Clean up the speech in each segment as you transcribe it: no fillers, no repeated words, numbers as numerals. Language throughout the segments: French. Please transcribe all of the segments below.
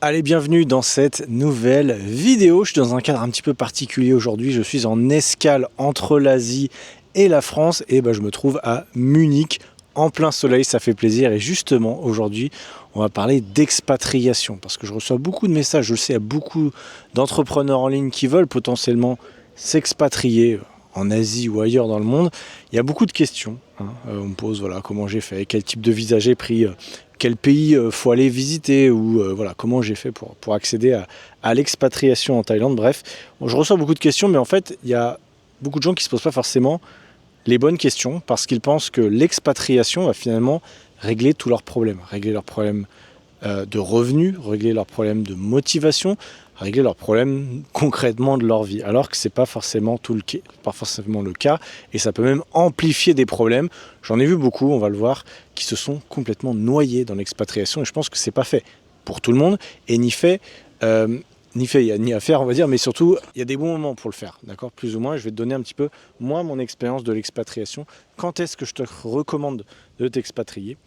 Allez, bienvenue dans cette nouvelle vidéo. Je suis dans un cadre un petit peu particulier aujourd'hui. Je suis en escale entre l'Asie et la France et je me trouve à Munich en plein soleil, ça fait plaisir. Et justement, aujourd'hui, on va parler d'expatriation parce que je reçois beaucoup de messages. Je le sais, il y a beaucoup d'entrepreneurs en ligne qui veulent potentiellement s'expatrier en Asie ou ailleurs dans le monde. Il y a beaucoup de questions. On me pose comment j'ai fait, quel type de visa j'ai pris, quel pays faut aller visiter ou comment j'ai fait pour accéder à l'expatriation en Thaïlande. Bref, je reçois beaucoup de questions, mais en fait, il y a beaucoup de gens qui ne se posent pas forcément les bonnes questions parce qu'ils pensent que l'expatriation va finalement régler tous leurs problèmes, régler leurs problèmes de revenus, régler leurs problèmes de motivation, régler leurs problèmes concrètement de leur vie, alors que c'est pas forcément pas forcément le cas, et ça peut même amplifier des problèmes. J'en ai vu beaucoup, on va le voir, qui se sont complètement noyés dans l'expatriation, et je pense que c'est pas fait pour tout le monde, et il n'y a ni à faire, on va dire, mais surtout, il y a des bons moments pour le faire, d'accord, plus ou moins. Je vais te donner un petit peu, moi, mon expérience de l'expatriation. Quand est-ce que je te recommande de t'expatrier?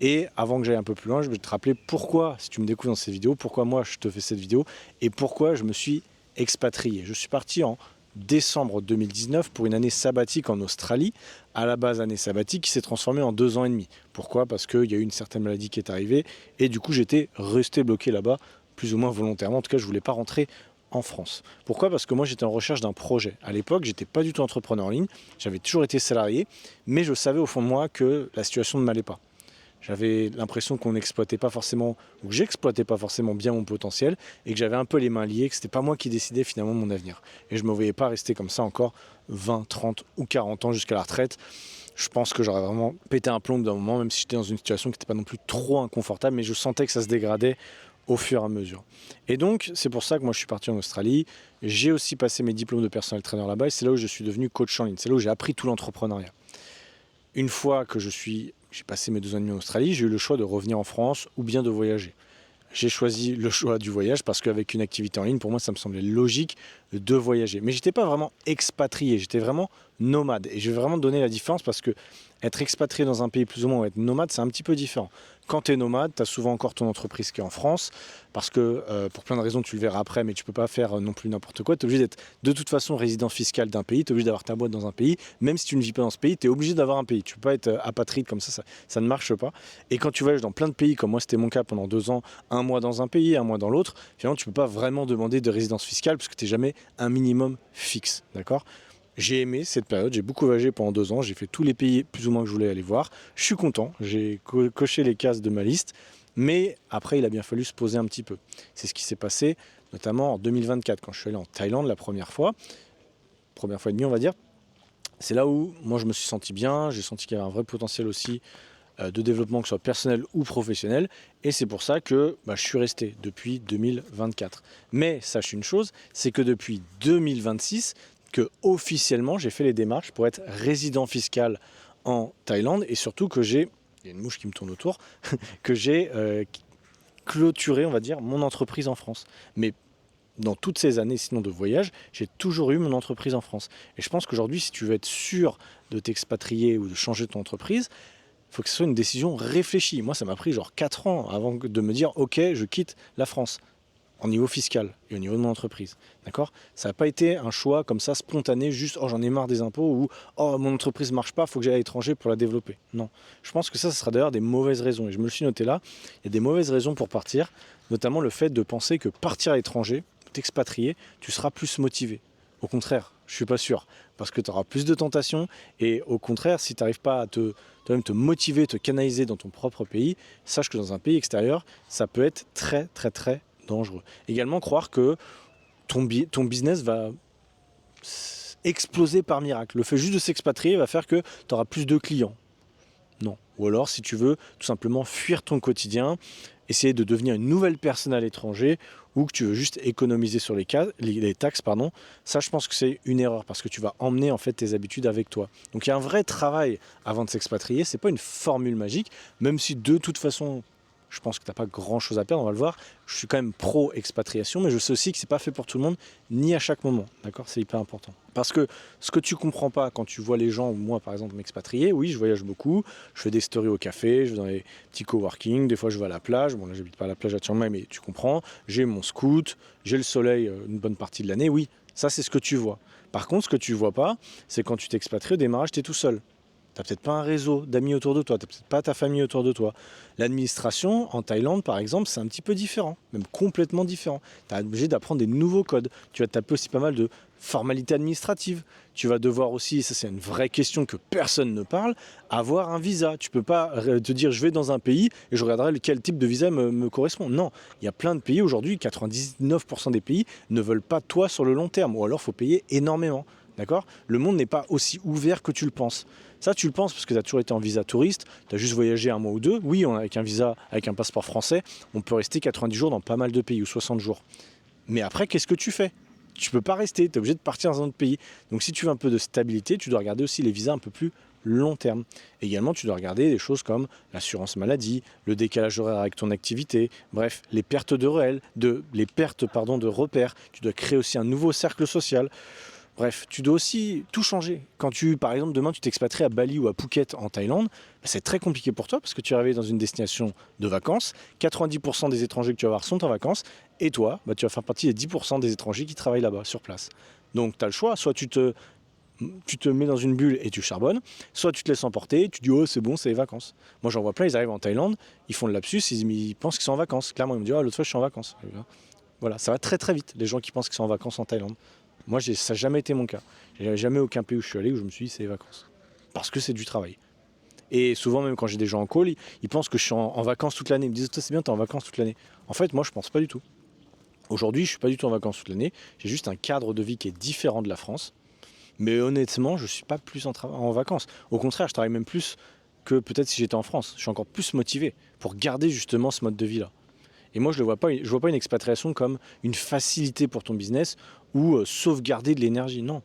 Et avant que j'aille un peu plus loin, je vais te rappeler pourquoi, si tu me découvres dans cette vidéo, pourquoi moi je te fais cette vidéo et pourquoi je me suis expatrié. Je suis parti en décembre 2019 pour une année sabbatique en Australie, à la base année sabbatique qui s'est transformée en 2 ans et demi. Pourquoi? Parce qu'il y a eu une certaine maladie qui est arrivée et du coup j'étais resté bloqué là-bas, plus ou moins volontairement. En tout cas, je ne voulais pas rentrer en France. Pourquoi? Parce que moi j'étais en recherche d'un projet. À l'époque, j'étais pas du tout entrepreneur en ligne, j'avais toujours été salarié, mais je savais au fond de moi que la situation ne m'allait pas. J'avais l'impression qu'on n'exploitait pas forcément, ou que j'exploitais pas forcément bien mon potentiel, et que j'avais un peu les mains liées, que c'était pas moi qui décidais finalement de mon avenir. Et je me voyais pas rester comme ça encore 20, 30 ou 40 ans jusqu'à la retraite. Je pense que j'aurais vraiment pété un plomb d'un moment, même si j'étais dans une situation qui n'était pas non plus trop inconfortable, mais je sentais que ça se dégradait au fur et à mesure. Et donc, c'est pour ça que moi je suis parti en Australie. J'ai aussi passé mes diplômes de personnel trainer là-bas, et c'est là où je suis devenu coach en ligne. C'est là où j'ai appris tout l'entrepreneuriat. Une fois que j'ai passé mes 2 ans et demi en Australie, j'ai eu le choix de revenir en France ou bien de voyager. J'ai choisi le choix du voyage parce qu'avec une activité en ligne, pour moi, ça me semblait logique de voyager. Mais je n'étais pas vraiment expatrié, j'étais vraiment nomade. Et je vais vraiment donner la différence parce que être expatrié dans un pays plus ou moins ou être nomade, c'est un petit peu différent. Quand tu es nomade, tu as souvent encore ton entreprise qui est en France parce que pour plein de raisons, tu le verras après, mais tu ne peux pas faire non plus n'importe quoi. Tu es obligé d'être de toute façon résident fiscal d'un pays, tu es obligé d'avoir ta boîte dans un pays. Même si tu ne vis pas dans ce pays, tu es obligé d'avoir un pays. Tu ne peux pas être apatride comme ça ne marche pas. Et quand tu voyages dans plein de pays, comme moi c'était mon cas pendant 2 ans, un mois dans un pays, un mois dans l'autre, finalement tu ne peux pas vraiment demander de résidence fiscale parce que tu n'es jamais un minimum fixe, d'accord? J'ai aimé cette période, j'ai beaucoup voyagé pendant 2 ans, j'ai fait tous les pays plus ou moins que je voulais aller voir. Je suis content, j'ai coché les cases de ma liste, mais après il a bien fallu se poser un petit peu. C'est ce qui s'est passé notamment en 2024 quand je suis allé en Thaïlande la première fois et demie on va dire. C'est là où moi je me suis senti bien, j'ai senti qu'il y avait un vrai potentiel aussi de développement, que ce soit personnel ou professionnel. Et c'est pour ça que je suis resté depuis 2024. Mais sache une chose, c'est que depuis 2026, que officiellement j'ai fait les démarches pour être résident fiscal en Thaïlande et surtout que il y a une mouche qui me tourne autour, que j'ai clôturé, on va dire, mon entreprise en France. Mais dans toutes ces années, sinon de voyage, j'ai toujours eu mon entreprise en France. Et je pense qu'aujourd'hui, si tu veux être sûr de t'expatrier ou de changer ton entreprise, il faut que ce soit une décision réfléchie. Moi, ça m'a pris genre 4 ans avant de me dire « Ok, je quitte la France » au niveau fiscal et au niveau de mon entreprise. D'accord? Ça n'a pas été un choix comme ça spontané, juste « Oh, j'en ai marre des impôts » ou « Oh, mon entreprise ne marche pas, il faut que j'aille à l'étranger pour la développer. » Non. Je pense que ça sera d'ailleurs des mauvaises raisons. Et je me le suis noté là. Il y a des mauvaises raisons pour partir, notamment le fait de penser que partir à l'étranger, t'expatrier, tu seras plus motivé. Au contraire, je ne suis pas sûr, parce que tu auras plus de tentations, et au contraire, si tu n'arrives pas à toi-même te motiver, te canaliser dans ton propre pays, sache que dans un pays extérieur, ça peut être très très très dangereux. Également, croire que ton business va exploser par miracle. Le fait juste de s'expatrier va faire que tu auras plus de clients. Non. Ou alors, si tu veux tout simplement fuir ton quotidien, essayer de devenir une nouvelle personne à l'étranger, ou que tu veux juste économiser sur les taxes, ça je pense que c'est une erreur parce que tu vas emmener en fait tes habitudes avec toi. Donc il y a un vrai travail avant de s'expatrier, c'est pas une formule magique, même si de toute façon je pense que tu n'as pas grand-chose à perdre, on va le voir. Je suis quand même pro-expatriation, mais je sais aussi que c'est pas fait pour tout le monde, ni à chaque moment, d'accord? C'est hyper important. Parce que ce que tu comprends pas quand tu vois les gens, ou moi par exemple m'expatrier, oui, je voyage beaucoup, je fais des stories au café, je vais dans les petits coworking, des fois je vais à la plage, bon là j'habite pas à la plage à Chiang Mai, mais tu comprends, j'ai mon scoot, j'ai le soleil une bonne partie de l'année, oui, ça c'est ce que tu vois. Par contre, ce que tu vois pas, c'est quand tu t'expatries au démarrage, tu es tout seul. T'as peut-être pas un réseau d'amis autour de toi, t'as peut-être pas ta famille autour de toi. L'administration, en Thaïlande par exemple, c'est un petit peu différent, même complètement différent. Tu es obligé d'apprendre des nouveaux codes. Tu vas taper aussi pas mal de formalités administratives. Tu vas devoir aussi, et ça c'est une vraie question que personne ne parle, avoir un visa. Tu peux pas te dire je vais dans un pays et je regarderai quel type de visa me correspond. Non, il y a plein de pays aujourd'hui, 99% des pays ne veulent pas toi sur le long terme, ou alors il faut payer énormément. D'accord? Le monde n'est pas aussi ouvert que tu le penses. Ça, tu le penses parce que tu as toujours été en visa touriste, tu as juste voyagé un mois ou deux. Oui, avec un visa, avec un passeport français, on peut rester 90 jours dans pas mal de pays, ou 60 jours. Mais après, qu'est-ce que tu fais? Tu peux pas rester, tu es obligé de partir dans un autre pays. Donc si tu veux un peu de stabilité, tu dois regarder aussi les visas un peu plus long terme. Également, tu dois regarder des choses comme l'assurance maladie, le décalage horaire avec ton activité, bref, les pertes de repères. Tu dois créer aussi un nouveau cercle social. Bref, tu dois aussi tout changer. Quand par exemple, demain, tu t'expatries à Bali ou à Phuket en Thaïlande, c'est très compliqué pour toi parce que tu es arrivé dans une destination de vacances, 90% des étrangers que tu vas voir sont en vacances, et toi, tu vas faire partie des 10% des étrangers qui travaillent là-bas, sur place. Donc, tu as le choix, soit tu te mets dans une bulle et tu charbonnes, soit tu te laisses emporter, tu dis oh c'est bon, c'est les vacances. Moi j'en vois plein, ils arrivent en Thaïlande, ils font le lapsus, ils pensent qu'ils sont en vacances. Clairement, ils me disent oh l'autre fois je suis en vacances. Voilà, ça va très très vite, les gens qui pensent qu'ils sont en vacances en Thaïlande. Moi, ça n'a jamais été mon cas. J'ai jamais aucun pays où je suis allé où je me suis dit c'est les vacances. Parce que c'est du travail. Et souvent, même quand j'ai des gens en call, ils pensent que je suis en vacances toute l'année. Ils me disent toi c'est bien, t'es en vacances toute l'année. En fait, moi, je pense pas du tout. Aujourd'hui, je suis pas du tout en vacances toute l'année. J'ai juste un cadre de vie qui est différent de la France. Mais honnêtement, je suis pas plus en vacances. Au contraire, je travaille même plus que peut-être si j'étais en France. Je suis encore plus motivé pour garder justement ce mode de vie-là. Et moi, je vois pas une expatriation comme une facilité pour ton business ou sauvegarder de l'énergie. Non,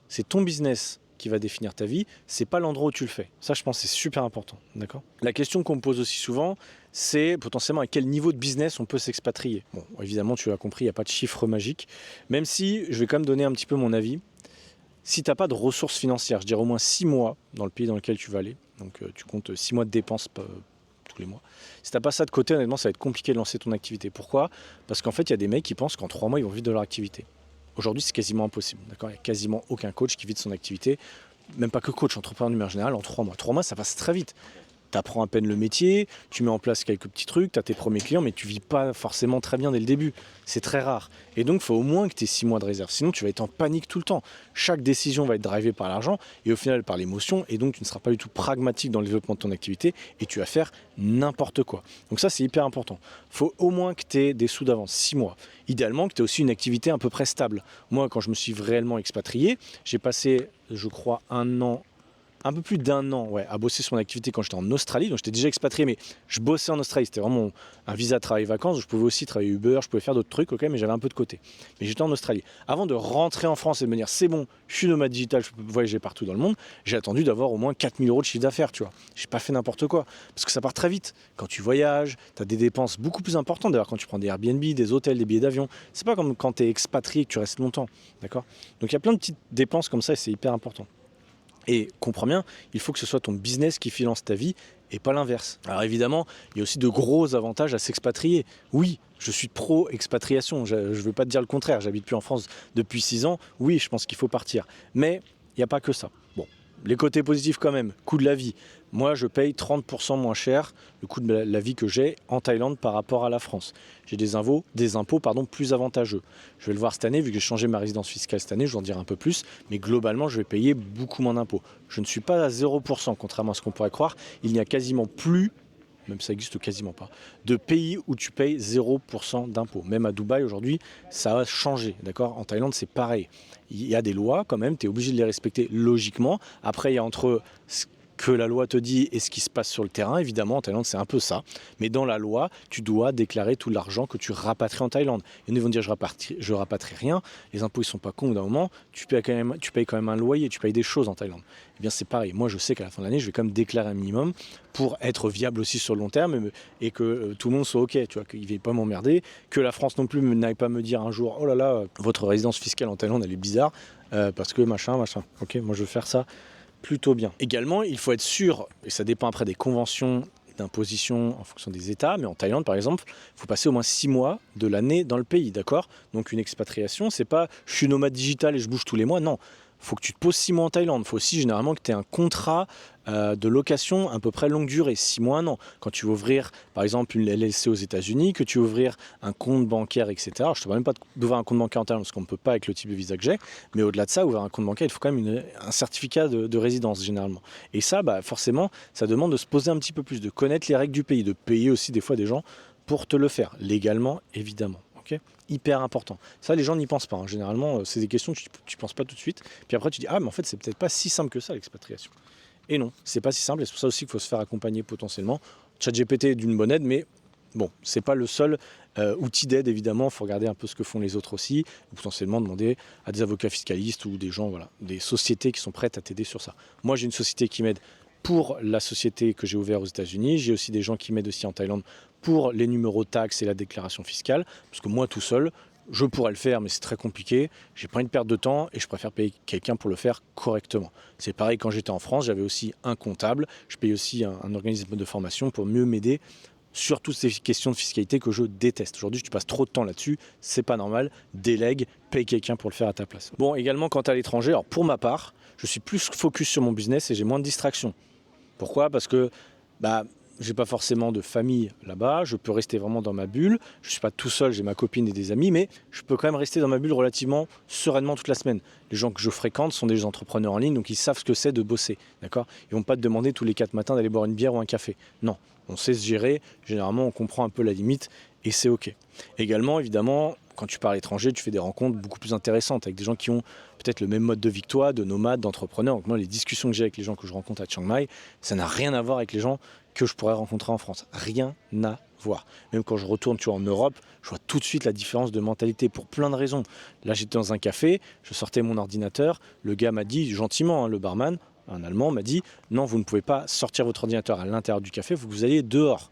c'est ton business qui va définir ta vie, c'est pas l'endroit où tu le fais. Ça, je pense que c'est super important. D'accord ? La question qu'on me pose aussi souvent, c'est potentiellement à quel niveau de business on peut s'expatrier. Bon, évidemment, tu l'as compris, il n'y a pas de chiffre magique, même si je vais quand même donner un petit peu mon avis. Si tu n'as pas de ressources financières, je dirais au moins 6 mois dans le pays dans lequel tu vas aller, donc tu comptes 6 mois de dépenses tous les mois. Si tu n'as pas ça de côté, honnêtement, ça va être compliqué de lancer ton activité. Pourquoi ? Parce qu'en fait, il y a des mecs qui pensent qu'en 3 mois, ils vont vivre de leur activité. Aujourd'hui, c'est quasiment impossible. D'accord ? Il n'y a quasiment aucun coach qui vit de son activité, même pas que coach, entrepreneur de manière générale, en 3 mois. 3 mois, ça passe très vite. Tu apprends à peine le métier, tu mets en place quelques petits trucs, tu as tes premiers clients, mais tu vis pas forcément très bien dès le début. C'est très rare. Et donc, il faut au moins que tu aies 6 mois de réserve. Sinon, tu vas être en panique tout le temps. Chaque décision va être drivée par l'argent et au final par l'émotion. Et donc, tu ne seras pas du tout pragmatique dans le développement de ton activité et tu vas faire n'importe quoi. Donc ça, c'est hyper important. Il faut au moins que tu aies des sous d'avance, 6 mois. Idéalement, que tu aies aussi une activité à peu près stable. Moi, quand je me suis réellement expatrié, j'ai passé, je crois, un peu plus d'un an à bosser sur mon activité quand j'étais en Australie. Donc j'étais déjà expatrié, mais je bossais en Australie. C'était vraiment un visa travail-vacances. Je pouvais aussi travailler Uber, je pouvais faire d'autres trucs, mais j'avais un peu de côté. Mais j'étais en Australie. Avant de rentrer en France et de me dire c'est bon, je suis nomade digital, je peux voyager partout dans le monde, j'ai attendu d'avoir au moins 4 000 € de chiffre d'affaires, tu vois. J'ai pas fait n'importe quoi. Parce que ça part très vite. Quand tu voyages, tu as des dépenses beaucoup plus importantes. D'ailleurs, quand tu prends des Airbnb, des hôtels, des billets d'avion, c'est pas comme quand tu es expatrié et que tu restes longtemps. D'accord ? Donc il y a plein de petites dépenses comme ça et c'est hyper important. Et comprends bien, il faut que ce soit ton business qui finance ta vie et pas l'inverse. Alors évidemment, il y a aussi de gros avantages à s'expatrier. Oui, je suis pro-expatriation, je ne veux pas te dire le contraire, j'habite plus en France depuis 6 ans. Oui, je pense qu'il faut partir. Mais il n'y a pas que ça. Bon, les côtés positifs quand même, coût de la vie. Moi, je paye 30% moins cher le coût de la vie que j'ai en Thaïlande par rapport à la France. J'ai des impôts plus avantageux. Je vais le voir cette année, vu que j'ai changé ma résidence fiscale cette année, je vais en dire un peu plus, mais globalement, je vais payer beaucoup moins d'impôts. Je ne suis pas à 0%, contrairement à ce qu'on pourrait croire. Il n'y a quasiment plus, même ça existe quasiment pas, de pays où tu payes 0% d'impôts. Même à Dubaï, aujourd'hui, ça a changé, d'accord ? En Thaïlande, c'est pareil. Il y a des lois, quand même, tu es obligé de les respecter logiquement. Après, il y a entre que la loi te dit et ce qui se passe sur le terrain. Évidemment, en Thaïlande, c'est un peu ça. Mais dans la loi, tu dois déclarer tout l'argent que tu rapatries en Thaïlande. Et ils vont dire, je rapatrie rien. Les impôts, ils sont pas cons au d'un moment. Tu payes quand même un loyer, tu payes des choses en Thaïlande. Eh bien, c'est pareil. Moi, je sais qu'à la fin de l'année, je vais quand même déclarer un minimum pour être viable aussi sur le long terme et que tout le monde soit OK, tu vois, qu'il ne vienne pas m'emmerder, que la France non plus n'aille pas me dire un jour, oh là là, votre résidence fiscale en Thaïlande, elle est bizarre, parce que machin. OK, moi, je veux faire ça plutôt bien. Également, il faut être sûr, et ça dépend après des conventions d'imposition en fonction des États, mais en Thaïlande par exemple, il faut passer au moins 6 mois de l'année dans le pays, d'accord? Donc une expatriation, c'est pas je suis nomade digital et je bouge tous les mois, non. Il faut que tu te poses 6 mois en Thaïlande. Il faut aussi généralement que tu aies un contrat de location à peu près longue durée, 6 mois, 1 an. Quand tu veux ouvrir par exemple une LLC aux États-Unis, que tu veux ouvrir un compte bancaire, etc. Alors, je ne te parle même pas d'ouvrir un compte bancaire en Thaïlande parce qu'on ne peut pas avec le type de visa que j'ai, mais au-delà de ça, ouvrir un compte bancaire, il faut quand même un certificat de résidence généralement. Et ça, forcément, ça demande de se poser un petit peu plus, de connaître les règles du pays, de payer aussi des fois des gens pour te le faire, légalement évidemment. Okay, hyper important. Ça, les gens n'y pensent pas. Hein. Généralement, c'est des questions que tu ne penses pas tout de suite. Puis après, tu dis, ah, mais en fait, c'est peut-être pas si simple que ça, l'expatriation. Et non, c'est pas si simple. Et c'est pour ça aussi qu'il faut se faire accompagner potentiellement. ChatGPT est d'une bonne aide, mais bon, c'est pas le seul outil d'aide, évidemment. Il faut regarder un peu ce que font les autres aussi. Ou potentiellement demander à des avocats fiscalistes ou des gens, voilà, des sociétés qui sont prêtes à t'aider sur ça. Moi, j'ai une société qui m'aide pour la société que j'ai ouverte aux États-Unis. J'ai aussi des gens qui m'aident aussi en Thaïlande pour les numéros taxes et la déclaration fiscale. Parce que moi, tout seul, je pourrais le faire, mais c'est très compliqué. J'ai pas une perte de temps et je préfère payer quelqu'un pour le faire correctement. C'est pareil quand j'étais en France, j'avais aussi un comptable. Je payais aussi un organisme de formation pour mieux m'aider sur toutes ces questions de fiscalité que je déteste. Aujourd'hui, tu passes trop de temps là-dessus, c'est pas normal. Délègue, paye quelqu'un pour le faire à ta place. Bon, également, quand tu es à l'étranger, alors pour ma part, je suis plus focus sur mon business et j'ai moins de distractions. Pourquoi ? Parce que j'ai pas forcément de famille là-bas, je peux rester vraiment dans ma bulle, je suis pas tout seul, j'ai ma copine et des amis, mais je peux quand même rester dans ma bulle relativement sereinement toute la semaine. Les gens que je fréquente sont des entrepreneurs en ligne, donc ils savent ce que c'est de bosser, d'accord ? Ils vont pas te demander tous les 4 matins d'aller boire une bière ou un café. Non, on sait se gérer, généralement on comprend un peu la limite et c'est ok. Également, évidemment, quand tu pars à l'étranger, tu fais des rencontres beaucoup plus intéressantes avec des gens qui ont peut-être le même mode de vie que toi, de nomades, d'entrepreneurs. Donc moi, les discussions que j'ai avec les gens que je rencontre à Chiang Mai, ça n'a rien à voir avec les gens que je pourrais rencontrer en France. Rien à voir. Même quand je retourne en Europe, je vois tout de suite la différence de mentalité pour plein de raisons. Là, j'étais dans un café, je sortais mon ordinateur, le gars m'a dit gentiment, le barman, un Allemand, m'a dit « Non, vous ne pouvez pas sortir votre ordinateur à l'intérieur du café, il faut que vous alliez dehors. »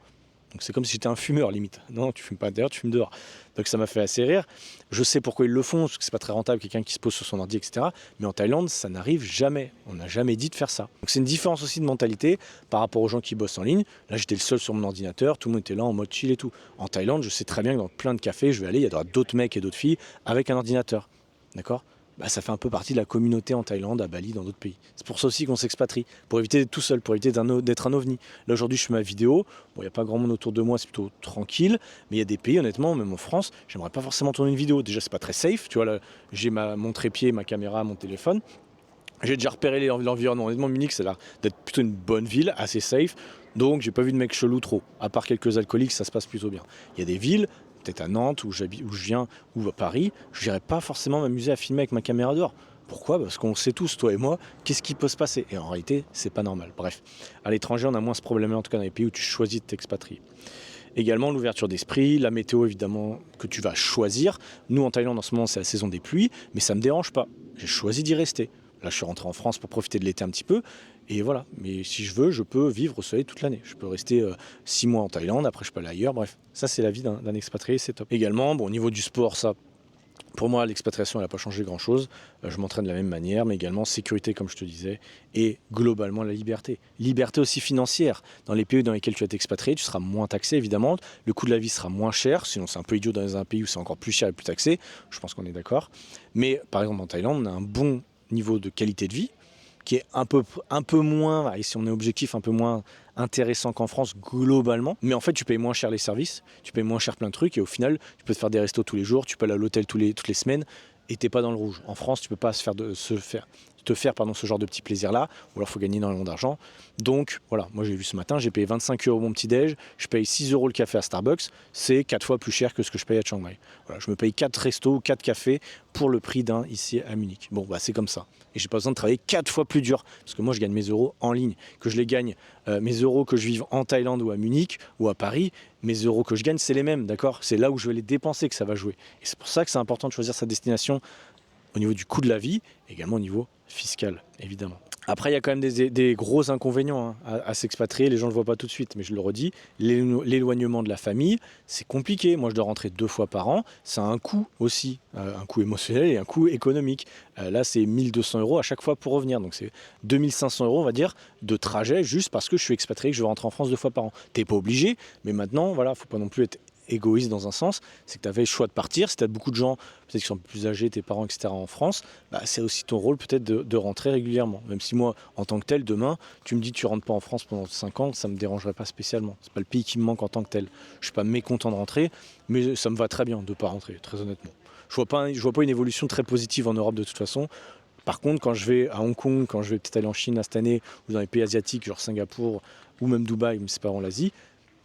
Donc c'est comme si j'étais un fumeur limite. Non, tu fumes pas dehors, tu fumes dehors. Donc ça m'a fait assez rire. Je sais pourquoi ils le font, parce que c'est pas très rentable, quelqu'un qui se pose sur son ordi, etc. Mais en Thaïlande, ça n'arrive jamais. On n'a jamais dit de faire ça. Donc c'est une différence aussi de mentalité par rapport aux gens qui bossent en ligne. Là, j'étais le seul sur mon ordinateur, tout le monde était là en mode chill et tout. En Thaïlande, je sais très bien que dans plein de cafés, je vais aller, il y aura d'autres mecs et d'autres filles avec un ordinateur. D'accord ? Ça fait un peu partie de la communauté en Thaïlande, à Bali, dans d'autres pays. C'est pour ça aussi qu'on s'expatrie, pour éviter d'être tout seul, pour éviter d'être un ovni. Là aujourd'hui je fais ma vidéo, bon il n'y a pas grand monde autour de moi, c'est plutôt tranquille, mais il y a des pays honnêtement, même en France, j'aimerais pas forcément tourner une vidéo. Déjà c'est pas très safe, tu vois, là j'ai mon trépied, ma caméra, mon téléphone. J'ai déjà repéré l'environnement. Honnêtement, Munich, ça a l'air d'être plutôt une bonne ville, assez safe, donc j'ai pas vu de mecs chelous trop. À part quelques alcooliques, ça se passe plutôt bien. Il y a des villes, peut-être à Nantes, où je viens, ou à Paris, je n'irais pas forcément m'amuser à filmer avec ma caméra dehors. Pourquoi ? Parce qu'on sait tous, toi et moi, qu'est-ce qui peut se passer. Et en réalité, c'est pas normal. Bref, à l'étranger, on a moins ce problème-là, en tout cas dans les pays où tu choisis de t'expatrier. Également, l'ouverture d'esprit, la météo, évidemment, que tu vas choisir. Nous, en Thaïlande, en ce moment, c'est la saison des pluies, mais ça me dérange pas. J'ai choisi d'y rester. Là, je suis rentré en France pour profiter de l'été un petit peu. Et voilà. Mais si je veux, je peux vivre au soleil toute l'année. Je peux rester 6 mois en Thaïlande, après je peux aller ailleurs. Bref, ça, c'est la vie d'un expatrié, c'est top. Également, au niveau du sport, ça, pour moi, l'expatriation, elle n'a pas changé grand-chose. Je m'entraîne de la même manière, mais également sécurité, comme je te disais, et globalement la liberté. Liberté aussi financière. Dans les pays dans lesquels tu vas t'expatrier, tu seras moins taxé, évidemment. Le coût de la vie sera moins cher, sinon c'est un peu idiot dans un pays où c'est encore plus cher et plus taxé. Je pense qu'on est d'accord. Mais par exemple, en Thaïlande, on a un bon niveau de qualité de vie qui est un peu moins, et si on est objectif, un peu moins intéressant qu'en France globalement, mais en fait tu payes moins cher les services, tu payes moins cher plein de trucs, et au final tu peux te faire des restos tous les jours, tu peux aller à l'hôtel toutes les semaines, et t'es pas dans le rouge. En France tu peux pas se te faire ce genre de petits plaisirs-là, ou alors il faut gagner énormément d'argent. Donc voilà, moi j'ai vu ce matin, j'ai payé 25 € mon petit-déj, je paye 6 € le café à Starbucks, c'est 4 fois plus cher que ce que je paye à Chiang Mai. Voilà, je me paye 4 restos ou 4 cafés pour le prix d'un ici à Munich. Bon, bah c'est comme ça. Et j'ai pas besoin de travailler 4 fois plus dur, parce que moi je gagne mes euros en ligne, que je les gagne, mes euros que je vive en Thaïlande ou à Munich ou à Paris, mes euros que je gagne c'est les mêmes, d'accord? C'est là où je vais les dépenser que ça va jouer. Et c'est pour ça que c'est important de choisir sa destination au niveau du coût de la vie, également au niveau fiscal, évidemment. Après, il y a quand même des gros inconvénients à s'expatrier, les gens ne le voient pas tout de suite, mais je le redis, l'éloignement de la famille, c'est compliqué. Moi, je dois rentrer 2 fois par an, ça a un coût aussi, un coût émotionnel et un coût économique. Là, c'est 1 200 € à chaque fois pour revenir, donc c'est 2 500 €, on va dire, de trajet, juste parce que je suis expatrié, que je vais rentrer en France 2 fois par an. T'es pas obligé, mais maintenant, voilà, faut pas non plus être égoïste dans un sens, c'est que tu avais le choix de partir. Si tu as beaucoup de gens, peut-être qui sont plus âgés, tes parents, etc. en France, bah, c'est aussi ton rôle peut-être de rentrer régulièrement. Même si moi, en tant que tel, demain, tu me dis tu rentres pas en France pendant 5 ans, ça me dérangerait pas spécialement. C'est pas le pays qui me manque en tant que tel. Je suis pas mécontent de rentrer, mais ça me va très bien de pas rentrer, très honnêtement. Je vois pas une évolution très positive en Europe de toute façon. Par contre, quand je vais à Hong Kong, quand je vais peut-être aller en Chine cette année, ou dans les pays asiatiques, genre Singapour, ou même Dubaï, mais c'est pas en l'Asie,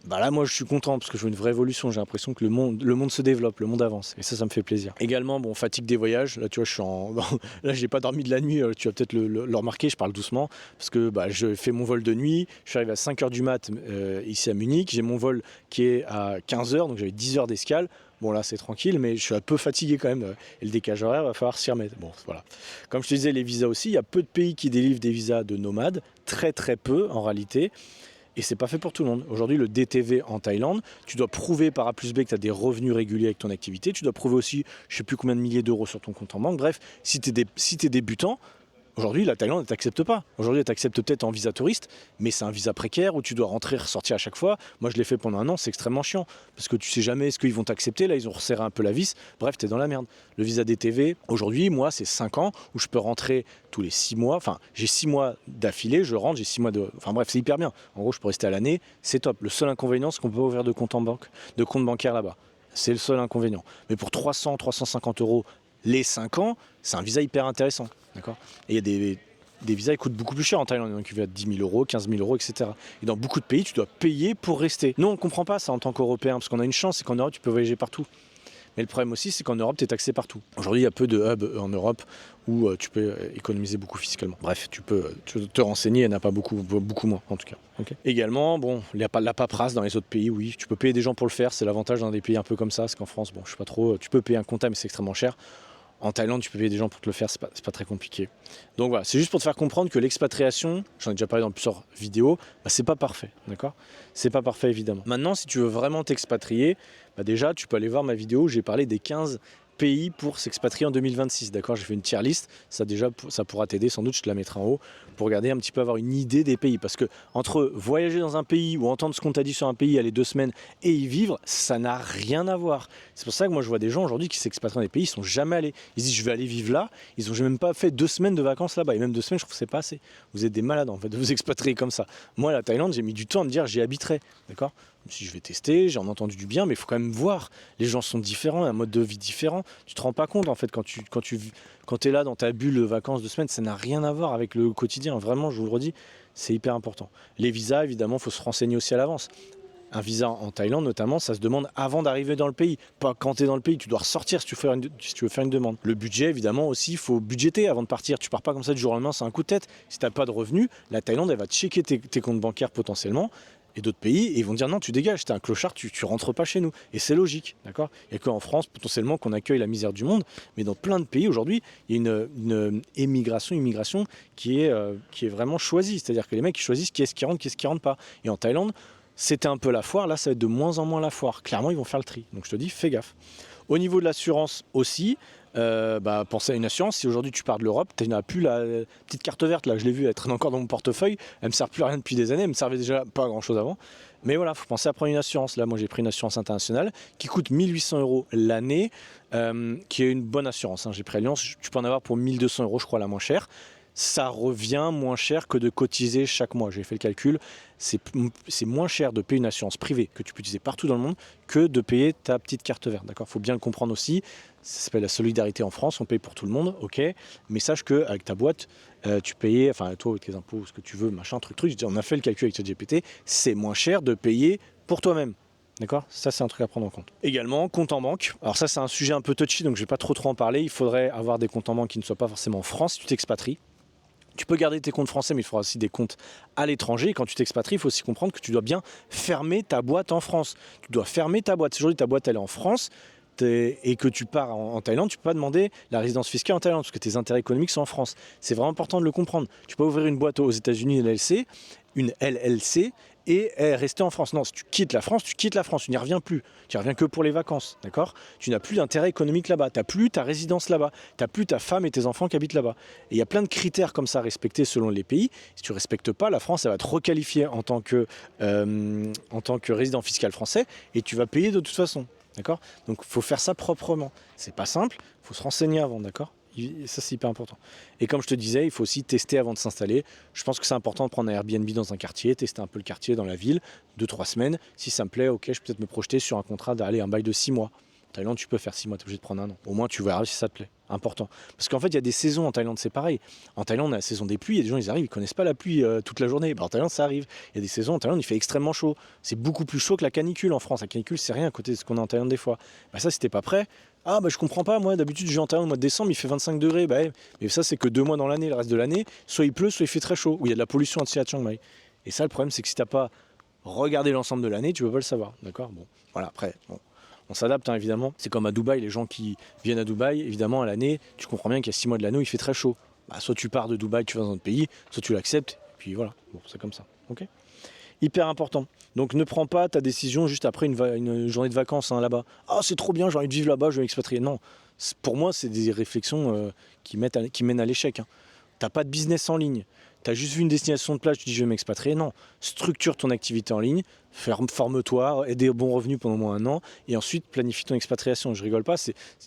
bah là moi je suis content parce que je vois une vraie évolution, j'ai l'impression que le monde se développe, le monde avance et ça me fait plaisir. Également fatigue des voyages, là tu vois je suis là j'ai pas dormi de la nuit, tu vas peut-être le remarquer, je parle doucement parce que je fais mon vol de nuit, je suis arrivé à 5h du mat ici à Munich, j'ai mon vol qui est à 15h donc j'avais 10 heures d'escale. Bon là c'est tranquille mais je suis un peu fatigué quand même et le décalage horaire va falloir s'y remettre. Bon voilà. Comme je te disais les visas aussi, il y a peu de pays qui délivrent des visas de nomades, très peu en réalité. Et c'est pas fait pour tout le monde. Aujourd'hui, le DTV en Thaïlande, tu dois prouver par A plus B que tu as des revenus réguliers avec ton activité. Tu dois prouver aussi, je sais plus combien de milliers d'euros sur ton compte en banque. Bref, si tu es débutant, aujourd'hui, la Thaïlande, elle t'accepte pas. Aujourd'hui, elle t'accepte peut-être en visa touriste, mais c'est un visa précaire où tu dois rentrer et ressortir à chaque fois. Moi, je l'ai fait pendant 1 an, c'est extrêmement chiant. Parce que tu sais jamais est-ce qu'ils vont t'accepter. Là, ils ont resserré un peu la vis. Bref, t'es dans la merde. Le visa DTV, aujourd'hui, moi, c'est 5 ans où je peux rentrer tous les 6 mois. Enfin, j'ai 6 mois d'affilée, je rentre, j'ai 6 mois de... Enfin bref, c'est hyper bien. En gros, je peux rester à l'année, c'est top. Le seul inconvénient, c'est qu'on peut pas ouvrir de compte en banque, de compte bancaire là-bas. C'est le seul inconvénient. Mais pour 350 € les 5 ans, c'est un visa hyper intéressant. D'accord ? Et il y a des visas qui coûtent beaucoup plus cher en Thaïlande, donc il y a 10 000 €, 15 000 €, etc. Et dans beaucoup de pays, tu dois payer pour rester. Nous, on ne comprend pas ça en tant qu'Européens, parce qu'on a une chance, c'est qu'en Europe, tu peux voyager partout. Mais le problème aussi, c'est qu'en Europe, tu es taxé partout. Aujourd'hui, il y a peu de hubs en Europe où tu peux économiser beaucoup fiscalement. Bref, tu peux te renseigner, il n'y en a pas beaucoup moins en tout cas. Okay. Également, il n'y a pas de la paperasse dans les autres pays, oui. Tu peux payer des gens pour le faire, c'est l'avantage dans des pays un peu comme ça, parce qu'en France, je sais pas trop, tu peux payer un comptable, mais c'est extrêmement cher. En Thaïlande, tu peux payer des gens pour te le faire, c'est pas très compliqué. Donc voilà, c'est juste pour te faire comprendre que l'expatriation, j'en ai déjà parlé dans plusieurs vidéos, c'est pas parfait, d'accord ? C'est pas parfait évidemment. Maintenant, si tu veux vraiment t'expatrier, déjà tu peux aller voir ma vidéo où j'ai parlé des 15 pays pour s'expatrier en 2026, d'accord ? J'ai fait une tier list, ça déjà ça pourra t'aider sans doute, je te la mettrai en haut pour regarder un petit peu, avoir une idée des pays, parce que entre voyager dans un pays ou entendre ce qu'on t'a dit sur un pays, aller 2 semaines et y vivre, ça n'a rien à voir. C'est pour ça que moi je vois des gens aujourd'hui qui s'expatrient dans des pays, ils sont jamais allés, ils disent je vais aller vivre là, ils ont même pas fait 2 semaines de vacances là-bas, et même 2 semaines je trouve que c'est pas assez. Vous êtes des malades en fait de vous expatrier comme ça. Moi la Thaïlande, j'ai mis du temps à me dire j'y habiterai, d'accord ? Si je vais tester, j'ai entendu du bien, mais il faut quand même voir. Les gens sont différents, un mode de vie différent. Tu te rends pas compte en fait quand tu es là dans ta bulle de vacances 2 semaines, ça n'a rien à voir avec le quotidien. Vraiment, je vous le redis, c'est hyper important. Les visas, évidemment, il faut se renseigner aussi à l'avance. Un visa en Thaïlande notamment, ça se demande avant d'arriver dans le pays. Pas quand tu es dans le pays, tu dois ressortir si tu veux faire une demande. Le budget, évidemment, aussi, il faut budgéter avant de partir. Tu pars pas comme ça du jour au lendemain, c'est un coup de tête. Si tu n'as pas de revenus, la Thaïlande, elle va checker tes comptes bancaires potentiellement. Et d'autres pays, et ils vont dire non, tu dégages, t'es un clochard, tu rentres pas chez nous. Et c'est logique, d'accord ? Il n'y a qu'en France, potentiellement, qu'on accueille la misère du monde, mais dans plein de pays, aujourd'hui, il y a une immigration qui est vraiment choisie. C'est-à-dire que les mecs, ils choisissent qui est-ce qui rentre pas. Et en Thaïlande, c'était un peu la foire, là, ça va être de moins en moins la foire. Clairement, ils vont faire le tri. Donc je te dis, fais gaffe. Au niveau de l'assurance aussi, pensez à une assurance. Si aujourd'hui tu pars de l'Europe, tu n'as plus la petite carte verte, là, je l'ai vue, elle traîne encore dans mon portefeuille, elle me sert plus à rien depuis des années, elle me servait déjà pas à grand chose avant. Mais voilà, il faut penser à prendre une assurance. Là, moi j'ai pris une assurance internationale qui coûte 1 800 € l'année, qui est une bonne assurance. J'ai pris Allianz, tu peux en avoir pour 1 200 € je crois, la moins chère. ça revient moins cher que de cotiser chaque mois. J'ai fait le calcul, c'est moins cher de payer une assurance privée que tu peux utiliser partout dans le monde que de payer ta petite carte verte. D'accord ? Il faut bien le comprendre aussi. Ça s'appelle la solidarité en France, on paye pour tout le monde, ok. Mais sache qu'avec ta boîte, tu payais, enfin toi avec tes impôts, ce que tu veux, machin, truc, on a fait le calcul avec ChatGPT, c'est moins cher de payer pour toi-même. D'accord ? Ça, c'est un truc à prendre en compte. Également, compte en banque. Alors ça, c'est un sujet un peu touchy, donc je ne vais pas trop en parler. Il faudrait avoir des comptes en banque qui ne soient pas forcément en France si tu t'expatries. Tu peux garder tes comptes français, mais il faudra aussi des comptes à l'étranger. Et quand tu t'expatries, il faut aussi comprendre que tu dois bien fermer ta boîte en France. Tu dois fermer ta boîte. Si aujourd'hui ta boîte elle est en France et que tu pars en Thaïlande, tu peux pas demander la résidence fiscale en Thaïlande parce que tes intérêts économiques sont en France. C'est vraiment important de le comprendre. Tu peux ouvrir une boîte aux États-Unis, une LLC, et rester en France. Non, si tu quittes la France, tu n'y reviens plus. Tu n'y reviens que pour les vacances, d'accord ? Tu n'as plus d'intérêt économique là-bas, tu n'as plus ta résidence là-bas, tu n'as plus ta femme et tes enfants qui habitent là-bas. Et il y a plein de critères comme ça à respecter selon les pays. Si tu ne respectes pas, la France, elle va te requalifier en tant que résident fiscal français et tu vas payer de toute façon, d'accord ? Donc il faut faire ça proprement. C'est pas simple, il faut se renseigner avant, d'accord ? Et ça, c'est hyper important. Et comme je te disais, il faut aussi tester avant de s'installer. Je pense que c'est important de prendre un Airbnb dans un quartier, tester un peu le quartier dans la ville, 2-3 semaines. Si ça me plaît, ok, je peux peut-être me projeter sur un contrat d'aller un bail de 6 mois. En Thaïlande, tu peux faire 6 mois, tu es obligé de prendre un an. Au moins, tu verras si ça te plaît. Important. Parce qu'en fait, il y a des saisons en Thaïlande, c'est pareil. En Thaïlande, on a la saison des pluies, il y a des gens, ils arrivent, ils connaissent pas la pluie toute la journée. En Thaïlande, ça arrive. Il y a des saisons en Thaïlande, il fait extrêmement chaud. C'est beaucoup plus chaud que la canicule en France. La canicule, c'est rien à côté de ce qu'on a en Thaïlande des fois. Ça, si t'es pas prêt, je comprends pas, moi, d'habitude, je vais en Thaïlande au mois de décembre, il fait 25 degrés. Mais ça, c'est que 2 mois dans l'année, le reste de l'année, soit il pleut, soit il fait très chaud, où il y a de la pollution à Chiang Mai. Et ça, le problème, c'est que si t'as pas regardé l'ensemble de l'année, tu peux pas le savoir. D'accord ? Bon, voilà, après, bon. On s'adapte, évidemment. C'est comme à Dubaï, les gens qui viennent à Dubaï, évidemment, à l'année, tu comprends bien qu'il y a 6 mois de l'année où il fait très chaud. Soit tu pars de Dubaï, tu vas dans un autre pays, soit tu l'acceptes, et puis voilà, bon, c'est comme ça. Ok ? Hyper important. Donc ne prends pas ta décision juste après une journée de vacances là-bas. Ah, c'est trop bien, j'ai envie de vivre là-bas, je vais m'expatrier. Non, pour moi, c'est des réflexions qui mènent à l'échec. T'as pas de business en ligne, t'as juste vu une destination de plage, tu dis je vais m'expatrier. Non, structure ton activité en ligne, forme-toi, aie des bons revenus pendant au moins 1 an, et ensuite planifie ton expatriation. Je rigole pas,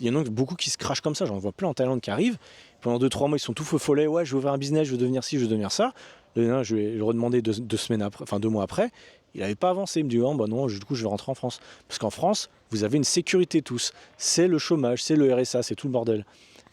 il y en a beaucoup qui se crachent comme ça, j'en vois plein en Thaïlande qui arrivent, pendant 2-3 mois ils sont tout feu follet, ouais je vais ouvrir un business, je vais devenir ci, je vais devenir ça. Je vais le redemander 2 mois après, il n'avait pas avancé, il me dit non, du coup je vais rentrer en France. Parce qu'en France, vous avez une sécurité tous, c'est le chômage, c'est le RSA, c'est tout le bordel.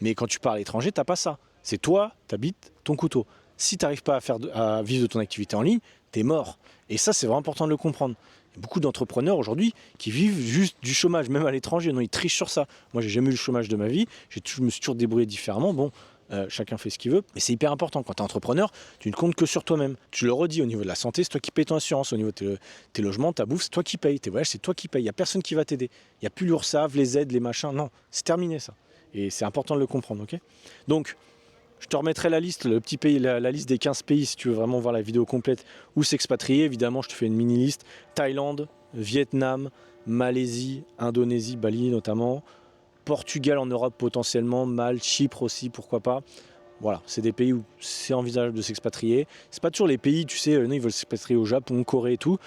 Mais quand tu pars à l'étranger, t'as pas ça. C'est toi, t'habites ton couteau. Si tu n'arrives pas à vivre de ton activité en ligne, t'es mort. Et ça, c'est vraiment important de le comprendre. Il y a beaucoup d'entrepreneurs aujourd'hui qui vivent juste du chômage, même à l'étranger. Non, ils trichent sur ça. Moi, j'ai jamais eu le chômage de ma vie. Je me suis toujours débrouillé différemment. Bon, chacun fait ce qu'il veut. Mais c'est hyper important. Quand tu es entrepreneur, tu ne comptes que sur toi-même. Tu le redis, au niveau de la santé, c'est toi qui payes ton assurance. Au niveau de tes logements, ta bouffe, c'est toi qui payes. Tes voyages, c'est toi qui payes. Il n'y a personne qui va t'aider. Il n'y a plus l'URSSAF, les aides, les machins. Non, c'est terminé ça. Et c'est important de le comprendre, ok ? Donc, je te remettrai la liste, le petit pays, la liste des 15 pays si tu veux vraiment voir la vidéo complète où s'expatrier. Évidemment, je te fais une mini-liste. Thaïlande, Vietnam, Malaisie, Indonésie, Bali notamment, Portugal en Europe potentiellement, Malte, Chypre aussi, pourquoi pas. Voilà, c'est des pays où c'est envisageable de s'expatrier. C'est pas toujours les pays, tu sais, ils veulent s'expatrier au Japon, Corée et tout.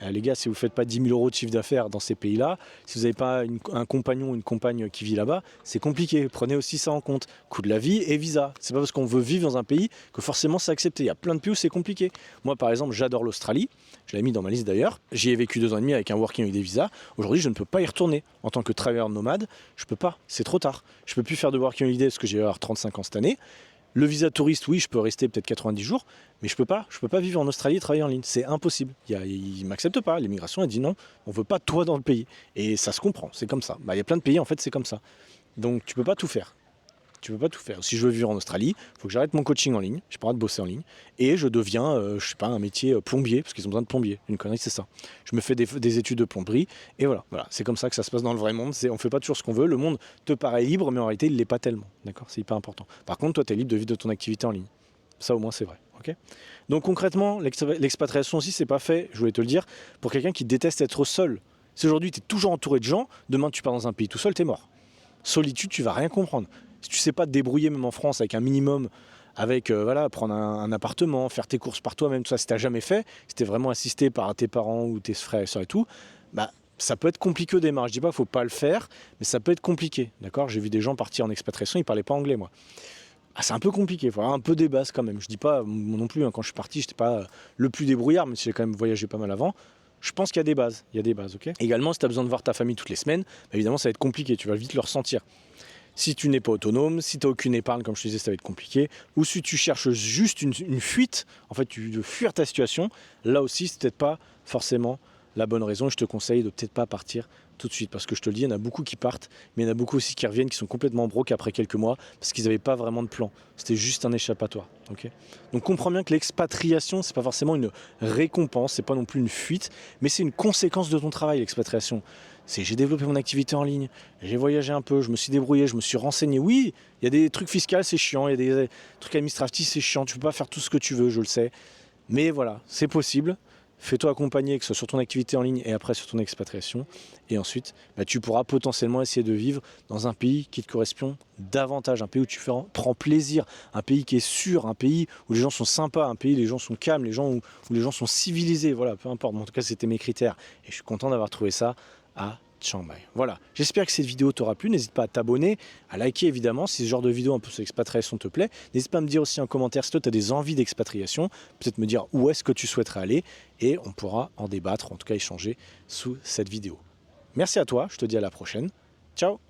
Les gars, si vous ne faites pas 10 000 € de chiffre d'affaires dans ces pays-là, si vous n'avez pas un compagnon ou une compagne qui vit là-bas, c'est compliqué. Prenez aussi ça en compte. Coût de la vie et visa. C'est pas parce qu'on veut vivre dans un pays que forcément c'est accepté. Il y a plein de pays où c'est compliqué. Moi, par exemple, j'adore l'Australie. Je l'ai mis dans ma liste d'ailleurs. J'y ai vécu 2 ans et demi avec un working avec des visas. Aujourd'hui, je ne peux pas y retourner. En tant que travailleur nomade, je peux pas. C'est trop tard. Je peux plus faire de working holiday parce que j'ai 35 ans cette année. Le visa touriste, oui, je peux rester peut-être 90 jours, mais je peux pas vivre en Australie et travailler en ligne. C'est impossible. Ils m'acceptent pas. L'immigration, elle dit non, on veut pas toi dans le pays. Et ça se comprend, c'est comme ça. Il y a plein de pays, en fait, c'est comme ça. Donc, tu peux pas tout faire. Si je veux vivre en Australie, il faut que j'arrête mon coaching en ligne, j'ai pas le droit de bosser en ligne, et je deviens, un métier plombier, parce qu'ils ont besoin de plombier. Une connerie, c'est ça. Je me fais des études de plomberie, et voilà. C'est comme ça que ça se passe dans le vrai monde. On fait pas toujours ce qu'on veut. Le monde te paraît libre, mais en réalité, il l'est pas tellement. D'accord ? C'est hyper important. Par contre, toi, tu es libre de vivre de ton activité en ligne. Ça, au moins, c'est vrai. Okay ? Donc, concrètement, l'expatriation aussi, c'est pas fait, je voulais te le dire, pour quelqu'un qui déteste être seul. Si aujourd'hui, tu es toujours entouré de gens, demain, tu pars dans un pays tout seul, tu es mort. Solitude, tu vas rien comprendre. Si tu sais pas te débrouiller même en France avec un minimum, avec prendre un appartement, faire tes courses par toi-même, tout ça, si t'as jamais fait, si t'es vraiment assisté par tes parents ou tes frères et soeurs et tout, ça peut être compliqué au démarrage. Je dis pas qu'il faut pas le faire, mais ça peut être compliqué, d'accord ? J'ai vu des gens partir en expatriation, ils parlaient pas anglais, moi. c'est un peu compliqué, il faut avoir un peu des bases quand même. Je dis pas, moi non plus, hein, quand je suis parti, j'étais pas le plus débrouillard, mais j'ai quand même voyagé pas mal avant. Je pense qu'il y a des bases, ok. Également, si tu as besoin de voir ta famille toutes les semaines, bah évidemment, ça va être compliqué, tu vas vite le ressentir. Si tu n'es pas autonome, si tu n'as aucune épargne, comme je te disais, ça va être compliqué. Ou si tu cherches juste une fuite, en fait, tu veux fuir ta situation, là aussi, c'est peut-être pas forcément la bonne raison. Je te conseille de peut-être pas partir tout de suite. Parce que je te le dis, il y en a beaucoup qui partent, mais il y en a beaucoup aussi qui reviennent, qui sont complètement broke après quelques mois, parce qu'ils n'avaient pas vraiment de plan. C'était juste un échappatoire. Okay, donc comprends bien que l'expatriation, c'est pas forcément une récompense, c'est pas non plus une fuite, mais c'est une conséquence de ton travail, l'expatriation. C'est j'ai développé mon activité en ligne, j'ai voyagé un peu, je me suis débrouillé, je me suis renseigné. Oui, il y a des trucs fiscaux, c'est chiant, il y a des trucs administratifs, c'est chiant, tu peux pas faire tout ce que tu veux, je le sais. Mais voilà, c'est possible. Fais-toi accompagner, que ce soit sur ton activité en ligne et après sur ton expatriation. Et ensuite, bah, tu pourras potentiellement essayer de vivre dans un pays qui te correspond davantage, un pays où tu prends plaisir, un pays qui est sûr, un pays où les gens sont sympas, un pays où les gens sont calmes, où les gens sont civilisés. Voilà, peu importe. En tout cas, c'était mes critères. Et je suis content d'avoir trouvé ça à Chiang Mai. Voilà, j'espère que cette vidéo t'aura plu. N'hésite pas à t'abonner, à liker évidemment si ce genre de vidéo un peu sur l'expatriation te plaît. N'hésite pas à me dire aussi en commentaire si toi tu as des envies d'expatriation, peut-être me dire où est-ce que tu souhaiterais aller et on pourra en débattre, en tout cas échanger sous cette vidéo. Merci à toi, je te dis à la prochaine. Ciao!